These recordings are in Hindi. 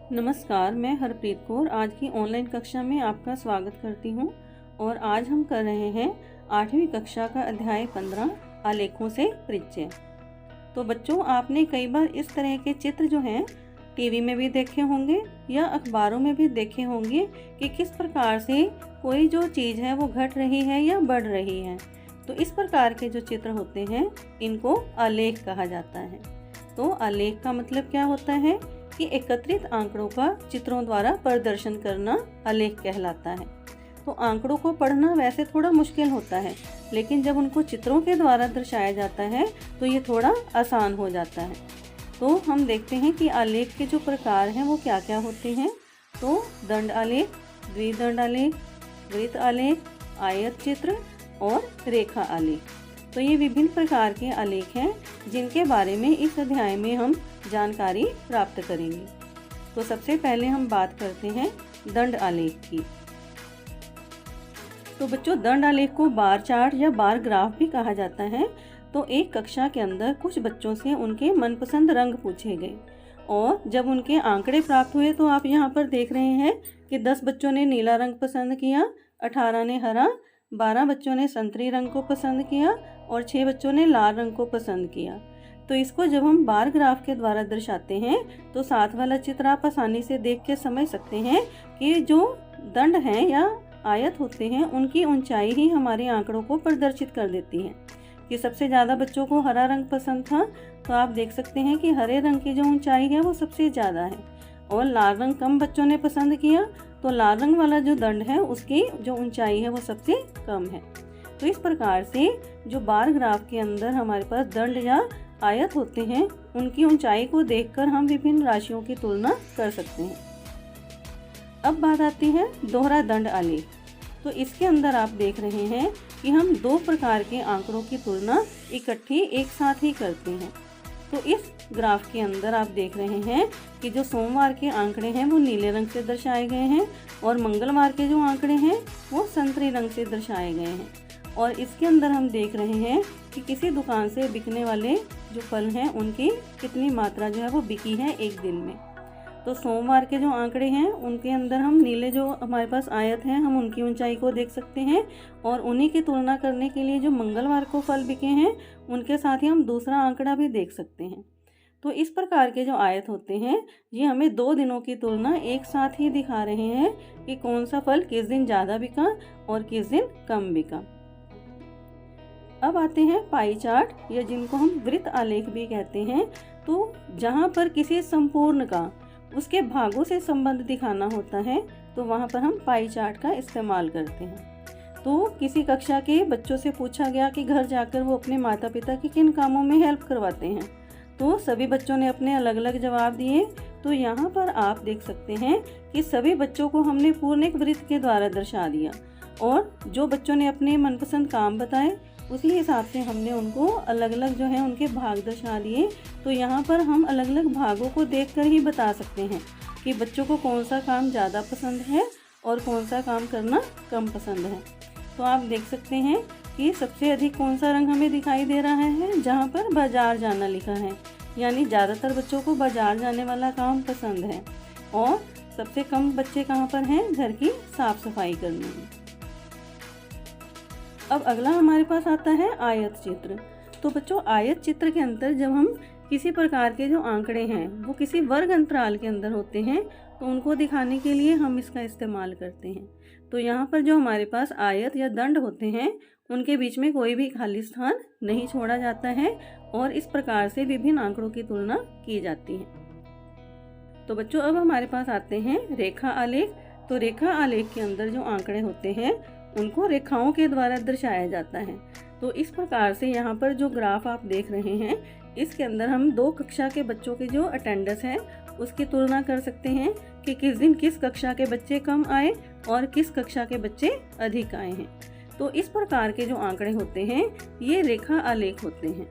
नमस्कार, मैं हरप्रीत कौर आज की ऑनलाइन कक्षा में आपका स्वागत करती हूं और आज हम कर रहे हैं 8वीं कक्षा का अध्याय 15 आलेखों से परिचय। तो बच्चों, आपने कई बार इस तरह के चित्र जो हैं टीवी में भी देखे होंगे या अखबारों में भी देखे होंगे कि किस प्रकार से कोई जो चीज़ है वो घट रही है या बढ़ रही है। तो इस प्रकार के जो चित्र होते हैं इनको आलेख कहा जाता है। तो आलेख का मतलब क्या होता है कि एकत्रित आंकड़ों का चित्रों द्वारा प्रदर्शन करना आलेख कहलाता है। तो आंकड़ों को पढ़ना वैसे थोड़ा मुश्किल होता है, लेकिन जब उनको चित्रों के द्वारा दर्शाया जाता है तो ये थोड़ा आसान हो जाता है। तो हम देखते हैं कि आलेख के जो प्रकार हैं वो क्या क्या होते हैं। तो दंड आलेख, द्विदंड आलेख, वृत्त आलेख, आयत चित्र और रेखा आलेख। तो ये विभिन्न प्रकार के आलेख हैं जिनके बारे में इस अध्याय में हम जानकारी प्राप्त करेंगे। तो सबसे पहले हम बात करते हैं दंड आलेख की। तो बच्चों, दंड आलेख को बार चार्ट या बार ग्राफ भी कहा जाता है। तो एक कक्षा के अंदर कुछ बच्चों से उनके मनपसंद रंग पूछे गए और जब उनके आंकड़े प्राप्त हुए तो आप यहाँ पर देख रहे हैं कि 10 बच्चों ने नीला रंग पसंद किया, 18 ने हरा, 12 बच्चों ने संतरी रंग को पसंद किया और 6 बच्चों ने लाल रंग को पसंद किया। तो इसको जब हम बार ग्राफ के द्वारा दर्शाते हैं तो साथ वाला चित्र आप आसानी से देख के समझ सकते हैं कि जो दंड हैं या आयत होते हैं उनकी ऊंचाई ही हमारे आंकड़ों को प्रदर्शित कर देती है। कि सबसे ज़्यादा बच्चों को हरा रंग पसंद था तो आप देख सकते हैं कि हरे रंग की जो ऊंचाई है वो सबसे ज़्यादा है, और लाल रंग कम बच्चों ने पसंद किया तो लाल रंग वाला जो दंड है उसकी जो ऊंचाई है वो सबसे कम है। तो इस प्रकार से जो बार ग्राफ के अंदर हमारे पास दंड या आयत होते हैं उनकी ऊंचाई को देखकर हम विभिन्न राशियों की तुलना कर सकते हैं। अब बात आती है दोहरा दंड आलेख। तो इसके अंदर आप देख रहे हैं कि हम 2 प्रकार के आंकड़ों की तुलना इकट्ठी एक साथ ही करते हैं। तो इस ग्राफ के अंदर आप देख रहे हैं कि जो सोमवार के आंकड़े हैं वो नीले रंग से दर्शाए गए हैं और मंगलवार के जो आंकड़े हैं वो संतरी रंग से दर्शाए गए हैं। और इसके अंदर हम देख रहे हैं कि किसी दुकान से बिकने वाले जो फल हैं उनकी कितनी मात्रा जो है वो बिकी है एक दिन में। तो सोमवार के जो आंकड़े हैं उनके अंदर हम नीले जो हमारे पास आयत हैं हम उनकी ऊंचाई को देख सकते हैं, और उन्हीं की तुलना करने के लिए जो मंगलवार को फल बिके हैं उनके साथ ही हम दूसरा आंकड़ा भी देख सकते हैं। तो इस प्रकार के जो आयत होते हैं ये हमें 2 दिनों की तुलना एक साथ ही दिखा रहे हैं कि कौन सा फल किस दिन ज़्यादा बिका और किस दिन कम बिका। अब आते हैं पाई चार्ट या जिनको हम वृत्त आलेख भी कहते हैं। तो जहाँ पर किसी संपूर्ण का उसके भागों से संबंध दिखाना होता है तो वहाँ पर हम पाई चार्ट का इस्तेमाल करते हैं। तो किसी कक्षा के बच्चों से पूछा गया कि घर जाकर वो अपने माता पिता की किन कामों में हेल्प करवाते हैं। तो सभी बच्चों ने अपने अलग अलग जवाब दिए। तो यहाँ पर आप देख सकते हैं कि सभी बच्चों को हमने पूर्ण एक वृत्त के द्वारा दर्शा दिया, और जो बच्चों ने अपने मनपसंद काम बताए उसी हिसाब से हमने उनको अलग अलग जो है उनके भाग दर्शा दिए। तो यहाँ पर हम अलग अलग भागों को देखकर ही बता सकते हैं कि बच्चों को कौन सा काम ज़्यादा पसंद है और कौन सा काम करना कम पसंद है। तो आप देख सकते हैं कि सबसे अधिक कौन सा रंग हमें दिखाई दे रहा है जहाँ पर बाजार जाना लिखा है, यानी ज़्यादातर बच्चों को बाजार जाने वाला काम पसंद है, और सबसे कम बच्चे कहाँ पर हैं, घर की साफ सफाई करने में। अब अगला हमारे पास आता है आयत चित्र। तो बच्चों, आयत चित्र के अंदर जब हम किसी प्रकार के जो आंकड़े हैं वो किसी वर्ग अंतराल के अंदर होते हैं तो उनको दिखाने के लिए हम इसका इस्तेमाल करते हैं। तो यहाँ पर जो हमारे पास आयत या दंड होते हैं उनके बीच में कोई भी खाली स्थान नहीं छोड़ा जाता है, और इस प्रकार से विभिन्न आंकड़ों की तुलना की जाती है। तो बच्चों, अब हमारे पास आते हैं रेखा आलेख। तो रेखा आलेख के अंदर जो आंकड़े होते हैं उनको रेखाओं के द्वारा दर्शाया जाता है। तो इस प्रकार से यहाँ पर जो ग्राफ आप देख रहे हैं इसके अंदर हम 2 कक्षा के बच्चों की जो अटेंडेंस है उसकी तुलना कर सकते हैं कि किस दिन किस कक्षा के बच्चे कम आए और किस कक्षा के बच्चे अधिक आए हैं। तो इस प्रकार के जो आंकड़े होते हैं ये रेखा आलेख होते हैं।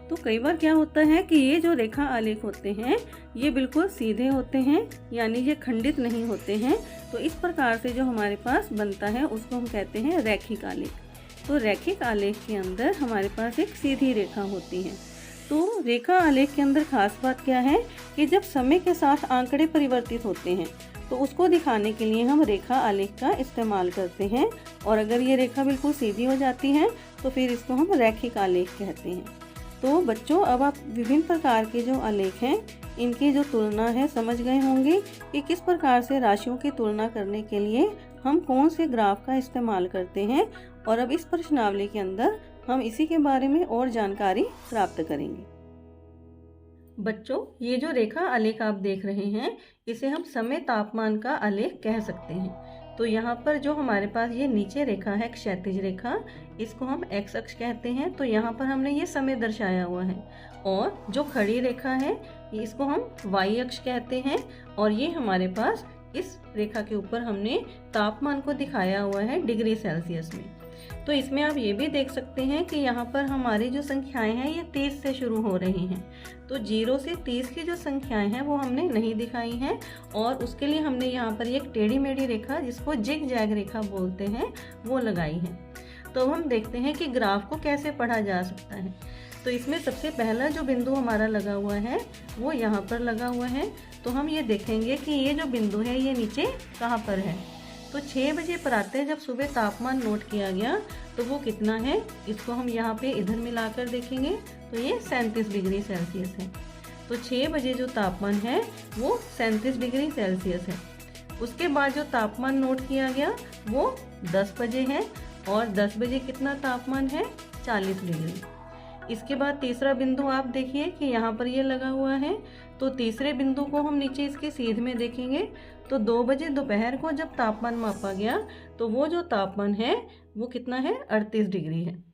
तो कई बार क्या होता है कि ये जो रेखा आलेख होते हैं ये बिल्कुल सीधे होते हैं, यानी ये खंडित नहीं होते हैं। तो इस प्रकार से जो हमारे पास बनता है उसको हम कहते हैं रैखिक आलेख। तो रैखिक आलेख के अंदर हमारे पास एक सीधी रेखा होती है। तो रेखा आलेख के अंदर खास बात क्या है कि जब समय के साथ आंकड़े परिवर्तित होते हैं तो उसको दिखाने के लिए हम रेखा आलेख का इस्तेमाल करते हैं। और अगर ये रेखा बिल्कुल सीधी हो जाती है तो फिर इसको हम रैखिक आलेख कहते हैं। तो बच्चों, अब आप विभिन्न प्रकार के जो आलेख हैं इनकी जो तुलना है समझ गए होंगे कि किस प्रकार से राशियों की तुलना करने के लिए हम कौन से ग्राफ का इस्तेमाल करते हैं। और अब इस प्रश्नावली के अंदर हम इसी के बारे में और जानकारी प्राप्त करेंगे। बच्चों, ये जो रेखा आलेख आप देख रहे हैं इसे हम समय तापमान का आलेख कह सकते हैं। तो यहाँ पर जो हमारे पास ये नीचे रेखा है, क्षैतिज रेखा, इसको हम एक्स अक्ष कहते हैं। तो यहाँ पर हमने ये समय दर्शाया हुआ है। और जो खड़ी रेखा है इसको हम वाई अक्ष कहते हैं। और ये हमारे पास इस रेखा के ऊपर हमने तापमान को दिखाया हुआ है डिग्री सेल्सियस में। तो इसमें आप ये भी देख सकते हैं कि यहाँ पर हमारी जो संख्याएं हैं ये 30 से शुरू हो रही हैं। तो 0 से 30 की जो संख्याएं हैं वो हमने नहीं दिखाई हैं। और उसके लिए हमने यहाँ पर एक टेढ़ी मेढ़ी रेखा, जिसको जिग जैग रेखा बोलते हैं, वो लगाई है। तो अब हम देखते हैं कि ग्राफ को कैसे पढ़ा जा सकता है। तो इसमें सबसे पहला जो बिंदु हमारा लगा हुआ है वो यहाँ पर लगा हुआ है। तो हम ये देखेंगे कि ये जो बिंदु है ये नीचे कहाँ पर है। तो 6 बजे प्रातः जब सुबह तापमान नोट किया गया तो वो कितना है, इसको हम यहाँ पे इधर मिलाकर देखेंगे तो ये 37 डिग्री सेल्सियस है। तो 6 बजे जो तापमान है वो 37 डिग्री सेल्सियस है। उसके बाद जो तापमान नोट किया गया वो 10 बजे है। और 10 बजे कितना तापमान है, 40 डिग्री। इसके बाद तीसरा बिंदु आप देखिए कि यहाँ पर ये लगा हुआ है। तो तीसरे बिंदु को हम नीचे इसके सीध में देखेंगे तो 2 बजे दोपहर को जब तापमान मापा गया तो वो जो तापमान है वो कितना है, 38 डिग्री है।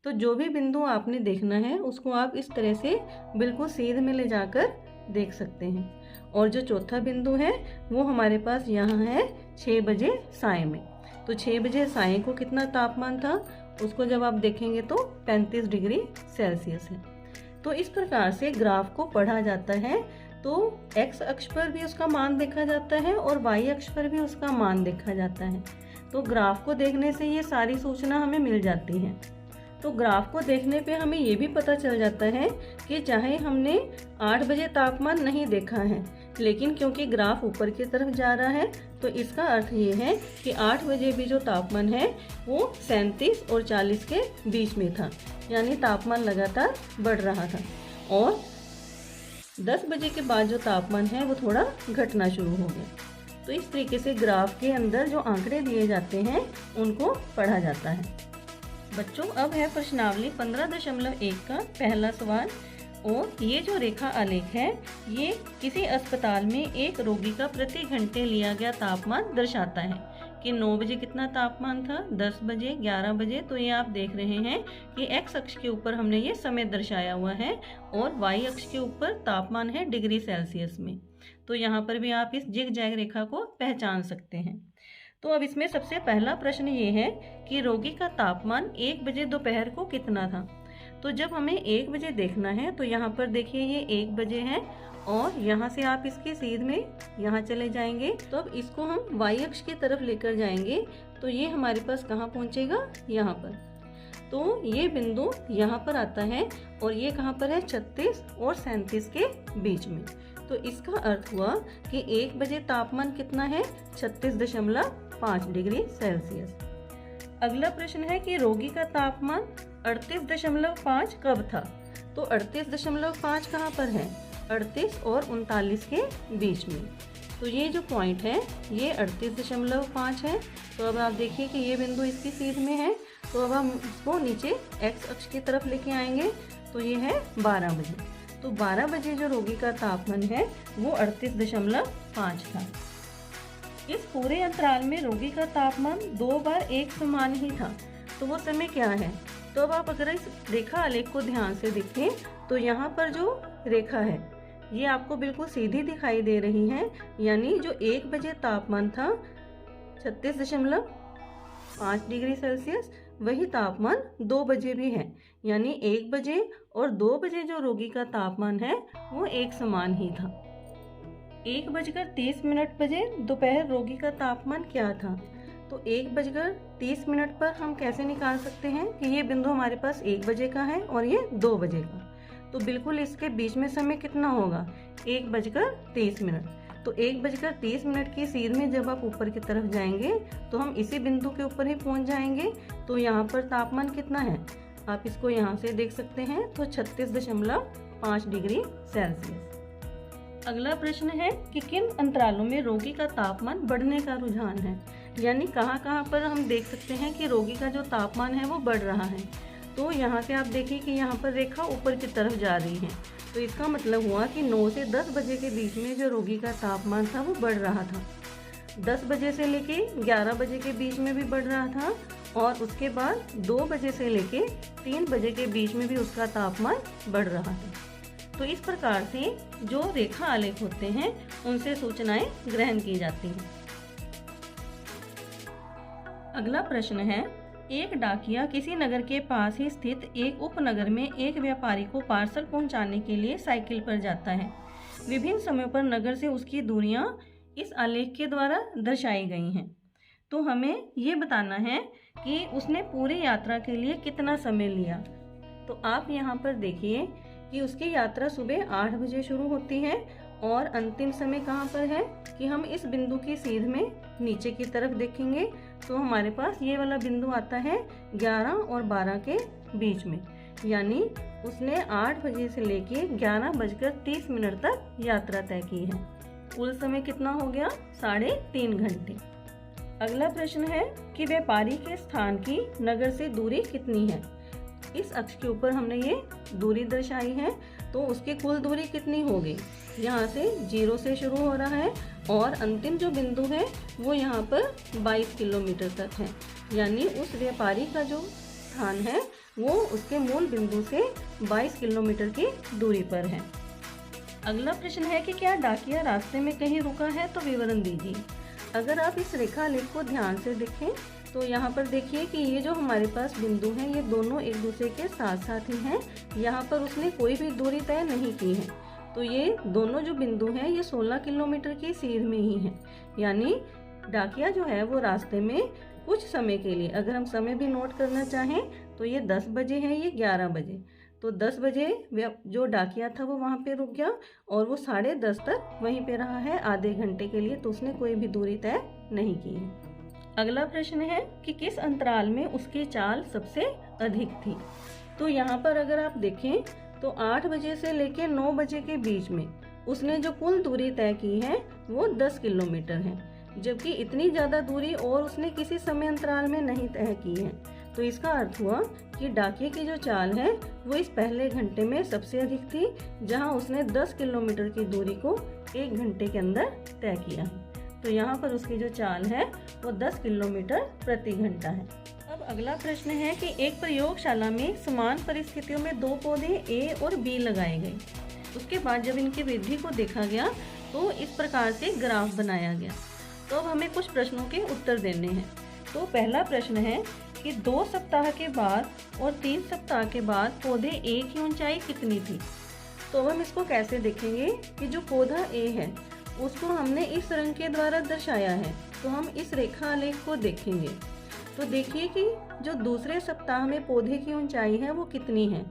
तो जो भी बिंदु आपने देखना है उसको आप इस तरह से बिल्कुल सीध में ले जाकर देख सकते हैं। और जो चौथा बिंदु है वो हमारे पास यहाँ है 6 बजे साय में। तो 6 बजे साय को कितना तापमान था, उसको जब आप देखेंगे तो 35 डिग्री सेल्सियस है। तो इस प्रकार से ग्राफ को पढ़ा जाता है। तो एक्स अक्ष पर भी उसका मान देखा जाता है और वाई अक्ष पर भी उसका मान देखा जाता है। तो ग्राफ को देखने से ये सारी सूचना हमें मिल जाती है। तो ग्राफ को देखने पे हमें ये भी पता चल जाता है कि चाहे हमने 8 बजे तापमान नहीं देखा है, लेकिन क्योंकि ग्राफ ऊपर की तरफ जा रहा है तो इसका अर्थ ये है कि 8 बजे भी जो तापमान है वो 37 और 40 के बीच में था, यानी तापमान लगातार बढ़ रहा था। और 10 बजे के बाद जो तापमान है वो थोड़ा घटना शुरू हो गया। तो इस तरीके से ग्राफ के अंदर जो आंकड़े दिए जाते हैं उनको पढ़ा जाता है। बच्चों, अब है प्रश्नावली 15.1 का पहला सवाल। और ये जो रेखा आलेख है ये किसी अस्पताल में एक रोगी का प्रति घंटे लिया गया तापमान दर्शाता है कि 9 बजे कितना तापमान था, 10 बजे, 11 बजे। तो ये आप देख रहे हैं कि एक्स अक्ष के ऊपर हमने ये समय दर्शाया हुआ है और वाई अक्ष के ऊपर तापमान है डिग्री सेल्सियस में। तो यहाँ पर भी आप इस जिग जैग रेखा को पहचान सकते हैं। तो अब इसमें सबसे पहला प्रश्न ये है कि रोगी का तापमान 1 बजे दोपहर को कितना था। तो जब हमें 1 बजे देखना है तो यहाँ पर देखिए ये 1 बजे है और यहाँ से आप इसके सीध में यहाँ चले जाएंगे। तो अब इसको हम वाई अक्ष की तरफ लेकर जाएंगे तो ये हमारे पास कहाँ पहुँचेगा, यहाँ पर। तो ये बिंदु यहाँ पर आता है और ये कहाँ पर है, 36 और 37 के बीच में। तो इसका अर्थ हुआ कि 1 बजे तापमान कितना है, 36.5 डिग्री सेल्सियस। अगला प्रश्न है कि रोगी का तापमान 38.5 कब था। तो 38.5 कहाँ पर है, 38 और 39 के बीच में। तो ये जो पॉइंट है ये 38.5 है। तो अब आप देखिए कि ये बिंदु इसकी सीध में है। तो अब हम इसको नीचे एक्स अक्ष की तरफ लेके आएंगे तो ये है 12 बजे। तो 12 बजे जो रोगी का तापमान है वो 38.5 था। इस पूरे अंतराल में रोगी का तापमान 2 बार एक समान ही था। तो वो समय क्या है। तो अब आप अगर इस रेखा आलेख को ध्यान से देखें तो यहाँ पर जो रेखा है ये आपको बिल्कुल सीधी दिखाई दे रही है, यानी जो 1 बजे तापमान था 36.5 डिग्री सेल्सियस, वही तापमान 2 बजे भी है, यानी 1 बजे और 2 बजे जो रोगी का तापमान है वो एक समान ही था। 1:30 बजे दोपहर रोगी का तापमान क्या था। तो 1:30 पर हम कैसे निकाल सकते हैं कि ये बिंदु हमारे पास 1 बजे का है और ये 2 बजे का। तो बिल्कुल इसके बीच में समय कितना होगा, 1:30। तो 1:30 की सीध में जब आप ऊपर की तरफ जाएंगे तो हम इसी बिंदु के ऊपर ही पहुंच जाएंगे। तो यहाँ पर तापमान कितना है, आप इसको यहाँ से देख सकते हैं, तो 36.5 डिग्री सेल्सियस। अगला प्रश्न है कि किन अंतरालों में रोगी का तापमान बढ़ने का रुझान है, यानी कहाँ पर हम देख सकते हैं कि रोगी का जो तापमान है वो बढ़ रहा है। तो यहाँ से आप देखिए कि यहाँ पर रेखा ऊपर की तरफ जा रही है, तो इसका मतलब हुआ कि 9 से 10 बजे के बीच में जो रोगी का तापमान था वो बढ़ रहा था। 10 बजे से लेके 11 बजे के बीच में भी बढ़ रहा था, और उसके बाद 2 बजे से लेके 3 बजे के बीच में भी उसका तापमान बढ़ रहा था। तो इस प्रकार से जो रेखा आलेख होते हैं उनसे सूचनाएं ग्रहण की जाती हैं। अगला प्रश्न है, एक डाकिया किसी नगर के पास ही स्थित एक उपनगर में एक व्यापारी को पार्सल पहुंचाने के लिए साइकिल पर जाता है। विभिन्न समयों पर नगर से उसकी दूरियां इस आलेख के द्वारा दर्शाई गई हैं। तो हमें ये बताना है कि उसने पूरी यात्रा के लिए कितना समय लिया। तो आप यहाँ पर देखिए कि उसकी यात्रा सुबह 8 बजे शुरू होती है और अंतिम समय कहाँ पर है कि हम इस बिंदु की सीध में नीचे की तरफ देखेंगे तो हमारे पास ये वाला बिंदु आता है 11 और 12 के बीच में, यानी उसने 8 बजे से लेके 11:30 तक यात्रा तय की है। कुल समय कितना हो गया, 3.5 घंटे। अगला प्रश्न है कि व्यापारी के स्थान की नगर से दूरी कितनी है। इस अक्ष के ऊपर हमने ये दूरी दर्शाई है, तो उसकी कुल दूरी कितनी होगी, यहाँ से 0 से शुरू हो रहा है और अंतिम जो बिंदु है वो यहाँ पर 22 किलोमीटर तक है, यानी उस व्यापारी का जो स्थान है वो उसके मूल बिंदु से 22 किलोमीटर की दूरी पर है। अगला प्रश्न है कि क्या डाकिया रास्ते में कहीं रुका है, तो विवरण दीजिए। अगर आप इस रेखा आलेख को ध्यान से देखें तो यहाँ पर देखिए कि ये जो हमारे पास बिंदु हैं ये दोनों एक दूसरे के साथ साथ ही हैं, यहाँ पर उसने कोई भी दूरी तय नहीं की है। तो ये दोनों जो बिंदु हैं ये 16 किलोमीटर की सीध में ही हैं, यानी डाकिया जो है वो रास्ते में कुछ समय के लिए, अगर हम समय भी नोट करना चाहें तो ये 10 बजे है, ये 11 बजे, तो 10 बजे जो डाकिया था वो वहाँ पे रुक गया और वो 10:30 तक वहीं पे रहा है आधे घंटे के लिए, तो उसने कोई भी दूरी तय नहीं की है। अगला प्रश्न है कि किस अंतराल में उसकी चाल सबसे अधिक थी। तो यहाँ पर अगर आप देखें तो 8 बजे से लेकर 9 बजे के बीच में उसने जो कुल दूरी तय की है वो 10 किलोमीटर है, जबकि इतनी ज़्यादा दूरी और उसने किसी समय अंतराल में नहीं तय की है। तो इसका अर्थ हुआ कि डाकिये की जो चाल है वो इस पहले घंटे में सबसे अधिक थी, जहाँ उसने 10 किलोमीटर की दूरी को 1 घंटे के अंदर तय किया है। तो यहाँ पर उसकी जो चाल है वो 10 किलोमीटर प्रति घंटा है। अब अगला प्रश्न है कि एक प्रयोगशाला में समान परिस्थितियों में 2 पौधे ए और बी लगाए गए। उसके बाद जब इनकी वृद्धि को देखा गया तो इस प्रकार से ग्राफ बनाया गया। तो अब हमें कुछ प्रश्नों के उत्तर देने हैं। तो पहला प्रश्न है कि 2 सप्ताह के बाद और 3 सप्ताह के बाद पौधे ए की ऊंचाई कितनी थी। तो अब हम इसको कैसे देखेंगे कि जो पौधा ए है उसको हमने इस रंग के द्वारा दर्शाया है, तो हम इस रेखा आलेख को देखेंगे तो देखिए कि जो दूसरे सप्ताह में पौधे की ऊंचाई है वो कितनी है।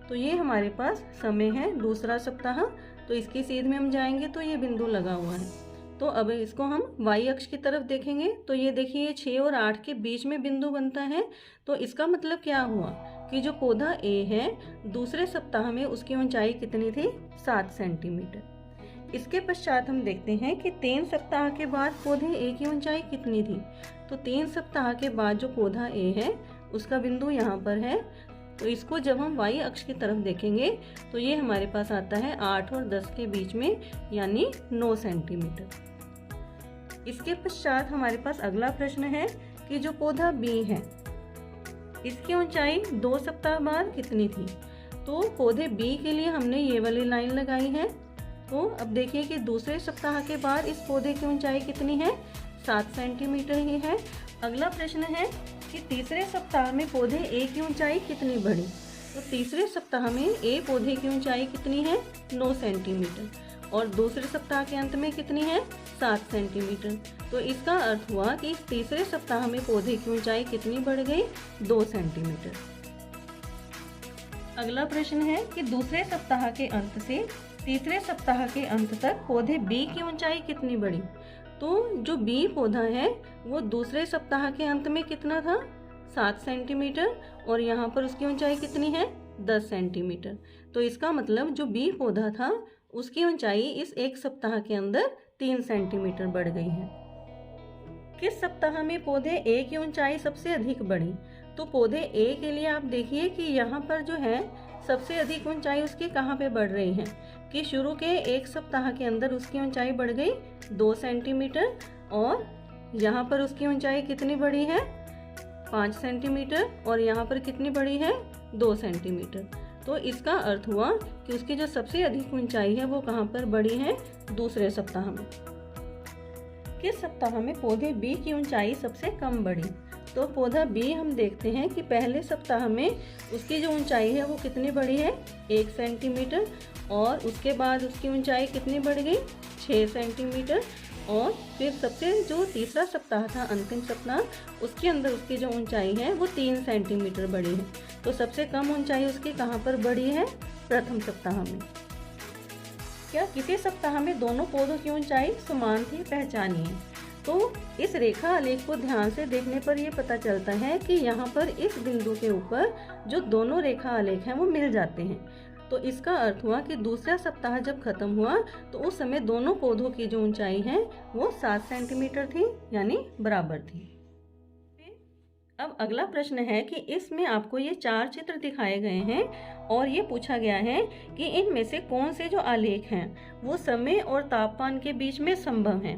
तो ये हमारे पास समय है दूसरा सप्ताह, तो इसकी सीध में हम जाएंगे तो ये बिंदु लगा हुआ है। तो अब इसको हम y अक्ष की तरफ देखेंगे तो ये देखिए 6 और 8 के बीच में बिंदु बनता है। तो इसका मतलब क्या हुआ कि जो पौधा ए है दूसरे सप्ताह में उसकी ऊंचाई कितनी थी, 7 सेंटीमीटर। इसके पश्चात हम देखते हैं कि 3 सप्ताह के बाद पौधे ए की ऊंचाई कितनी थी। तो 3 सप्ताह के बाद जो पौधा ए है उसका बिंदु यहाँ पर है, तो इसको जब हम y अक्ष की तरफ देखेंगे तो ये हमारे पास आता है 8 और 10 के बीच में, यानी 9 सेंटीमीटर। इसके पश्चात हमारे पास अगला प्रश्न है कि जो पौधा बी है इसकी ऊंचाई 2 सप्ताह बाद कितनी थी। तो पौधे बी के लिए हमने ये वाली लाइन लगाई है। तो अब देखिए कि दूसरे सप्ताह के बाद इस पौधे की ऊंचाई कितनी है, 7 सेंटीमीटर ही है। अगला प्रश्न है कि तीसरे सप्ताह में पौधे ए की ऊंचाई कितनी बढ़ी। तो तीसरे सप्ताह में ए पौधे की ऊंचाई कितनी है, 9 सेंटीमीटर, और दूसरे सप्ताह के अंत में कितनी है, 7 सेंटीमीटर। तो इसका अर्थ हुआ कि इस तीसरे सप्ताह में पौधे की ऊंचाई कितनी बढ़ गई, 2 सेंटीमीटर। अगला प्रश्न है कि दूसरे सप्ताह के अंत से तीसरे सप्ताह के अंत तक पौधे बी की ऊंचाई कितनी बढ़ी। तो जो बी पौधा है वो दूसरे सप्ताह के अंत में कितना था, 7 सेंटीमीटर, और यहाँ पर उसकी ऊंचाई कितनी है, 10 सेंटीमीटर। तो इसका मतलब जो बी पौधा था उसकी ऊंचाई इस एक सप्ताह के अंदर 3 सेंटीमीटर बढ़ गई है। किस सप्ताह में पौधे ए की ऊंचाई सबसे अधिक बढ़ी। तो पौधे ए के लिए आप देखिए कि यहाँ पर जो है सबसे अधिक ऊंचाई उसकी कहाँ पे बढ़ रही है कि शुरू के एक सप्ताह के अंदर उसकी ऊंचाई बढ़ गई 2 सेंटीमीटर, और यहाँ पर उसकी ऊंचाई कितनी बढ़ी है, 5 सेंटीमीटर, और यहाँ पर कितनी बढ़ी है, 2 सेंटीमीटर। तो इसका अर्थ हुआ कि उसकी जो सबसे अधिक ऊंचाई है वो कहाँ पर बढ़ी है, दूसरे सप्ताह में। किस सप्ताह में पौधे बी की ऊंचाई सबसे कम बढ़ी। तो पौधा बी हम देखते हैं कि पहले सप्ताह में उसकी जो ऊंचाई है वो कितनी बढ़ी है, 1 सेंटीमीटर, और उसके बाद उसकी ऊंचाई कितनी बढ़ गई, 6 सेंटीमीटर, और फिर सबसे जो तीसरा सप्ताह था, अंतिम सप्ताह, उसके अंदर उसकी जो ऊंचाई है वो 3 सेंटीमीटर बढ़ी है। तो सबसे कम ऊंचाई उसकी कहाँ पर बढ़ी है, प्रथम सप्ताह में। क्या किसी सप्ताह में दोनों पौधों की ऊंचाई समान थी, पहचानिए। तो इस रेखा आलेख को ध्यान से देखने पर यह पता चलता है कि यहाँ पर इस बिंदु के ऊपर जो दोनों रेखा आलेख हैं वो मिल जाते हैं। तो इसका अर्थ हुआ कि दूसरा सप्ताह जब खत्म हुआ तो उस समय दोनों पौधों की जो ऊंचाई है वो 7 सेंटीमीटर थी, यानी बराबर थी। अब अगला प्रश्न है कि इसमें आपको ये 4 चित्र दिखाए गए हैं और ये पूछा गया है कि इनमें से कौन से जो आलेख हैं वो समय और तापमान के बीच में संभव हैं।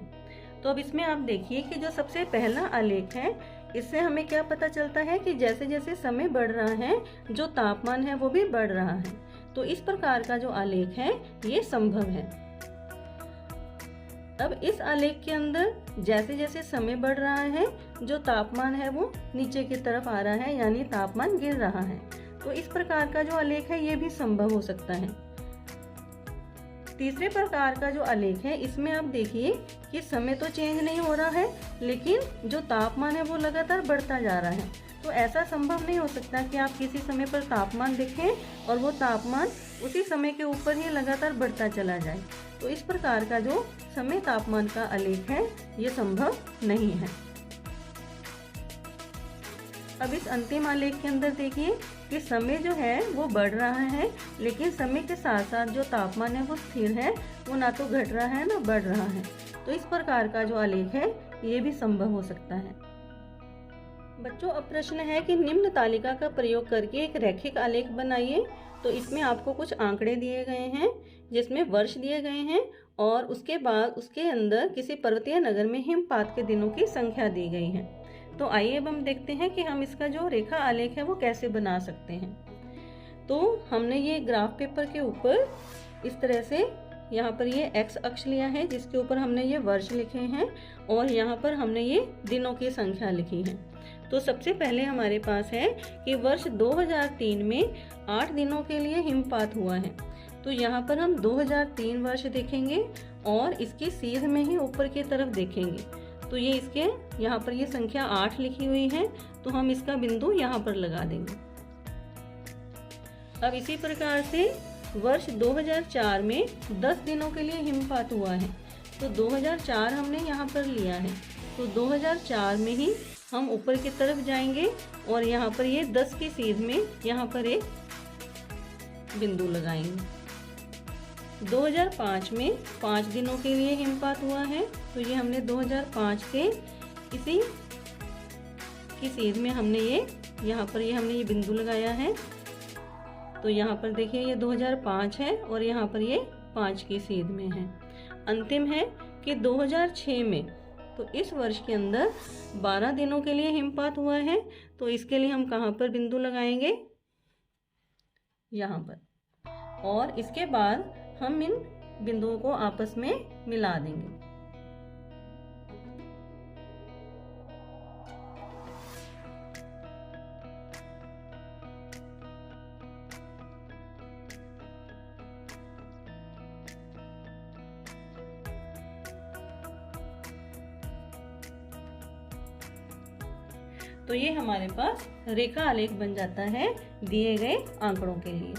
तो अब इसमें आप देखिए कि जो सबसे पहला आलेख है, इससे हमें क्या पता चलता है कि जैसे जैसे समय बढ़ रहा है जो तापमान है वो भी बढ़ रहा है। तो इस प्रकार का जो आलेख है ये संभव है। अब इस आलेख के अंदर जैसे जैसे समय बढ़ रहा है जो तापमान है वो नीचे की तरफ आ रहा है, यानी तापमान गिर रहा है। तो इस प्रकार का जो आलेख है ये भी संभव हो सकता है। तीसरे प्रकार का जो आलेख है, इसमें आप देखिए कि समय तो चेंज नहीं हो रहा है लेकिन जो तापमान है वो लगातार बढ़ता जा रहा है। तो ऐसा संभव नहीं हो सकता कि आप किसी समय पर तापमान देखें और वो तापमान उसी समय के ऊपर ही लगातार बढ़ता चला जाए। तो इस प्रकार का जो समय तापमान का आलेख है ये संभव नहीं है। अब इस अंतिम आलेख के अंदर देखिए कि समय जो है वो बढ़ रहा है लेकिन समय के साथ साथ जो तापमान है वो स्थिर है, वो ना तो घट रहा है ना बढ़ रहा है। तो इस प्रकार का जो आलेख है ये भी संभव हो सकता है। बच्चों, अब प्रश्न है कि निम्न तालिका का प्रयोग करके एक रैखिक आलेख बनाइए। तो इसमें आपको कुछ आंकड़े दिए गए हैं जिसमें वर्ष दिए गए हैं और उसके बाद उसके अंदर किसी पर्वतीय नगर में हिमपात के दिनों की संख्या दी गई है। तो आइए अब हम देखते हैं कि हम इसका जो रेखा आलेख है वो कैसे बना सकते हैं। तो हमने ये ग्राफ पेपर के ऊपर इस तरह से यहाँ पर ये एक्स अक्ष लिया है जिसके ऊपर हमने ये वर्ष लिखे हैं और यहाँ पर हमने ये दिनों की संख्या लिखी है। तो सबसे पहले हमारे पास है कि वर्ष 2003 में 8 दिनों के लिए हिमपात हुआ है। तो यहाँ पर हम 2003 वर्ष देखेंगे और इसकी सीध में ही ऊपर की तरफ देखेंगे। तो ये इसके यहाँ पर ये संख्या 8 लिखी हुई है, तो हम इसका बिंदु यहाँ पर लगा देंगे। अब इसी प्रकार से वर्ष 2004 में 10 दिनों के लिए हिमपात हुआ है। तो 2004 हमने यहाँ पर लिया है, तो 2004 में ही हम ऊपर की तरफ जाएंगे और यहाँ पर ये 10 की सीध में यहाँ पर एक बिंदु लगाएंगे। 2005 में 5 दिनों के लिए हिमपात हुआ है, तो ये हमने 2005 के इसी की सीध में हमने ये यहाँ पर हमने ये बिंदु लगाया है। तो यहाँ पर देखिए ये 2005 है और यहाँ पर ये 5 की सीध में है। अंतिम है कि 2006 में, तो इस वर्ष के अंदर 12 दिनों के लिए हिमपात हुआ है। तो इसके लिए हम कहाँ पर बिंदु लगाएंगे, यहाँ पर, और इसके बाद हम इन बिंदुओं को आपस में मिला देंगे। तो ये हमारे पास रेखा आलेख बन जाता है दिए गए आंकड़ों के लिए।